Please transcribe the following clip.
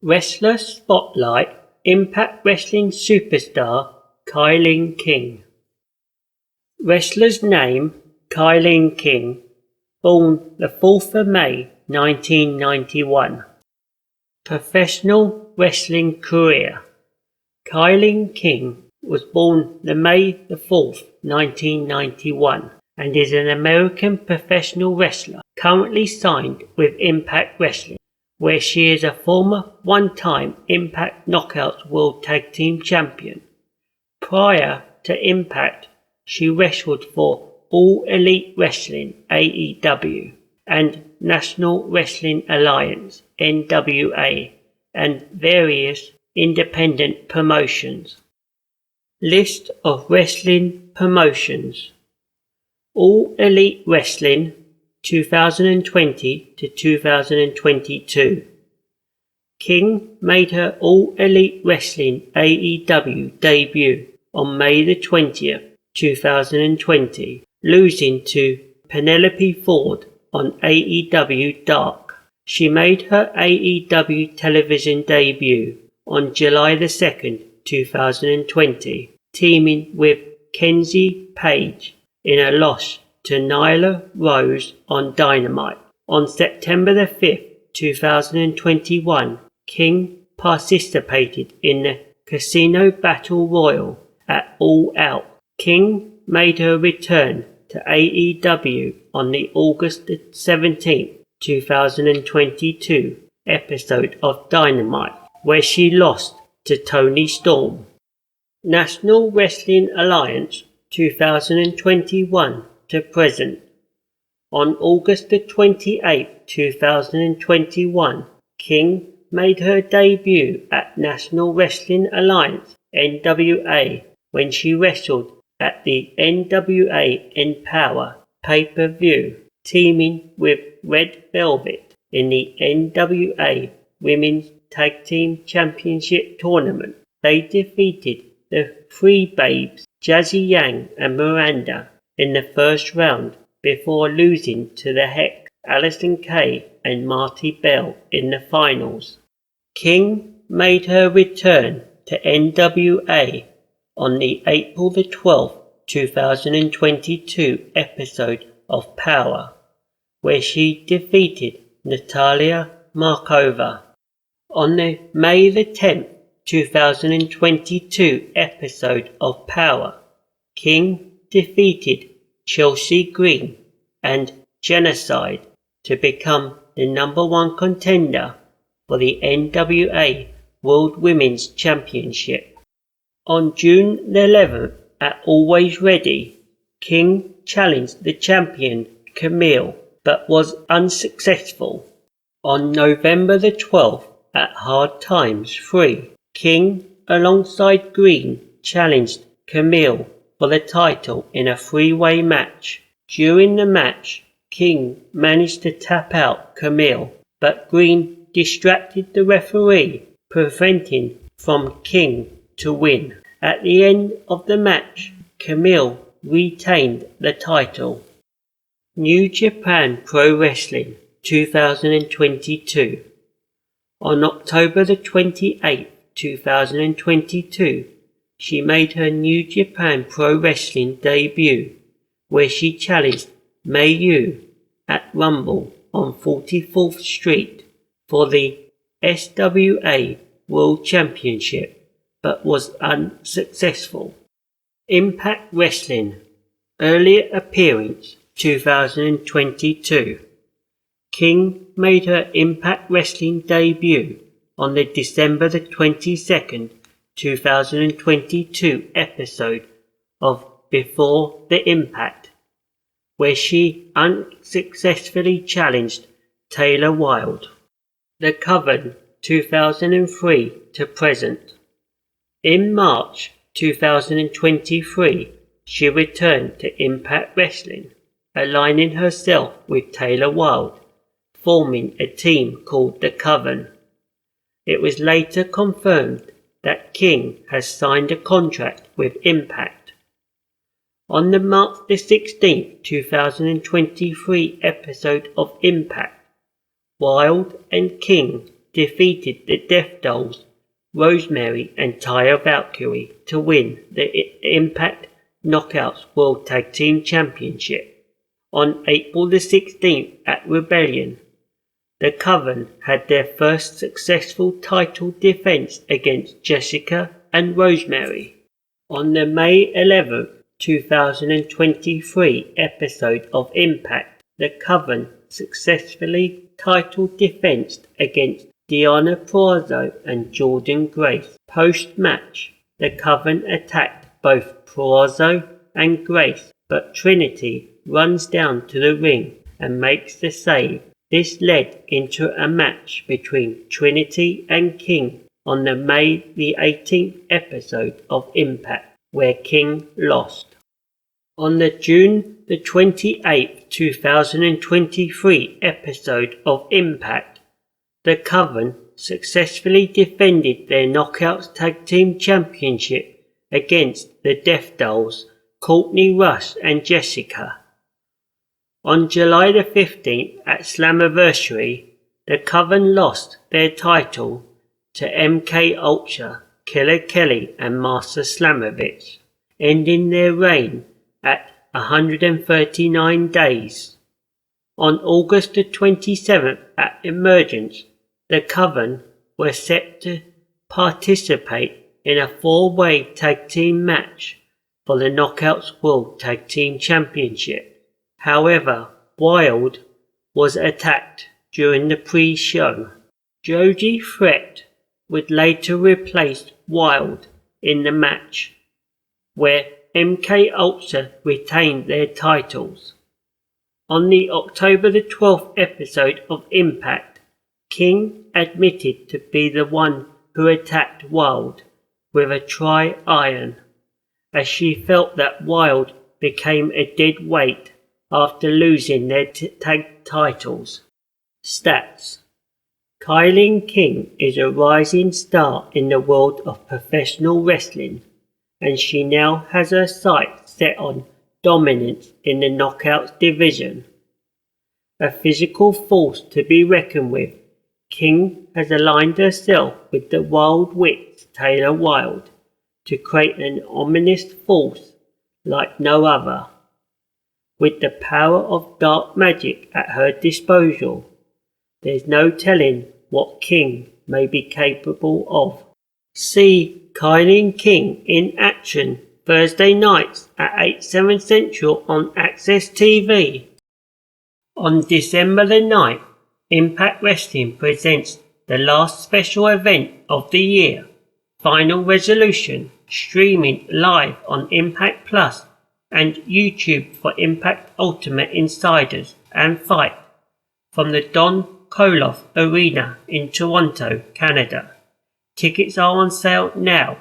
Wrestler Spotlight Impact Wrestling Superstar KiLynn King. Wrestler's name KiLynn King, born the 4th of May 1991. Professional wrestling career. KiLynn King was born the May the 4th, 1991 and is an American professional wrestler currently signed with Impact Wrestling, where she is a former one-time Impact Knockouts World Tag Team Champion. Prior to Impact, she wrestled for All Elite Wrestling (AEW) and National Wrestling Alliance (NWA) and various independent promotions. List of wrestling promotions: All Elite Wrestling 2020 to 2022. King made her All Elite Wrestling AEW debut on May the 20th, 2020, losing to Penelope Ford on AEW Dark. She made her AEW television debut on July the 2nd, 2020, teaming with Kenzie Page in a loss to Nyla Rose on Dynamite. On September the 5th, 2021, King participated in the Casino Battle Royal at All Out. King made her return to AEW on the August 17th, 2022 episode of Dynamite, where she lost to Toni Storm. National Wrestling Alliance 2021 to present. On August 28, 2021, King made her debut at National Wrestling Alliance (NWA) when she wrestled at the NWA Empower pay-per-view, teaming with Red Velvet in the NWA Women's Tag Team Championship Tournament. They defeated the Three Babes, Jazzy Yang and Miranda, in the first round before losing to the Hex, Allysin Kay and Marty Bell in the finals. King made her return to NWA on the April the 12th, 2022 episode of Power, where she defeated Natalia Markova. On the May the 10th, 2022 episode of Power, King defeated Chelsea Green and Genocide to become the #1 contender for the NWA World Women's Championship. On June the 11th at Always Ready, King challenged the champion Camille but was unsuccessful. On November the 12th at Hard Times 3, King alongside Green challenged Camille for the title in a three-way match. During the match, King managed to tap out Camille, but Green distracted the referee, preventing from King to win. At the end of the match, Camille retained the title. New Japan Pro Wrestling 2022. On October the 28th, 2022, she made her New Japan Pro Wrestling debut, where she challenged Mei Yu at Rumble on 44th Street for the SWA World Championship, but was unsuccessful. Impact Wrestling earlier appearance 2022. King made her Impact Wrestling debut on the December the 22nd, 2022 episode of Before the Impact, where she unsuccessfully challenged Taylor Wilde. The Coven 2003 to present. In March 2023, she returned to Impact Wrestling, aligning herself with Taylor Wilde, forming a team called The Coven. It was later confirmed that King has signed a contract with Impact. On the March the 16th, 2023 episode of Impact, Wilde and King defeated the Death Dolls, Rosemary and Taya Valkyrie to win the Impact Knockouts World Tag Team Championship. On April the 16th at Rebellion, the Coven had their first successful title defense against Jessica and Rosemary. On the May 11th, 2023 episode of Impact, the Coven successfully title defensed against Deonna Purrazzo and Jordynne Grace. Post-match, the Coven attacked both Purrazzo and Grace, but Trinity runs down to the ring and makes the save. This led into a match between Trinity and King on the May the 18th episode of Impact, where King lost. On the June the 28th, 2023 episode of Impact, the Coven successfully defended their Knockouts Tag Team Championship against the Death Dolls, Courtney Rush and Jessica. On July the 15th at Slammiversary, the Coven lost their title to MK Ultra, Killer Kelly and Master Slamovich, ending their reign at 139 days. On August the 27th at Emergence, the Coven were set to participate in a 4-way tag team match for the Knockouts World Tag Team Championship. However, Wild was attacked during the pre-show. Jody Threat would later replace Wild in the match, where MK Ultra retained their titles. On the October the 12th episode of Impact, King admitted to be the one who attacked Wild with a tri-iron, as she felt that Wild became a dead weight after losing their tag titles. Stats: KiLynn King is a rising star in the world of professional wrestling, and she now has her sights set on dominance in the Knockouts division. A physical force to be reckoned with, King has aligned herself with the Wild Witch Taylor Wilde to create an ominous force like no other. With the power of dark magic at her disposal, there's no telling what King may be capable of. See KiLynn King in action Thursday nights at 8/7 Central on Access TV. On December the 9th, Impact Wrestling presents the last special event of the year, Final Resolution, streaming live on Impact Plus and YouTube for Impact Ultimate Insiders and Fight from the Don Koloff Arena in Toronto, Canada. Tickets are on sale now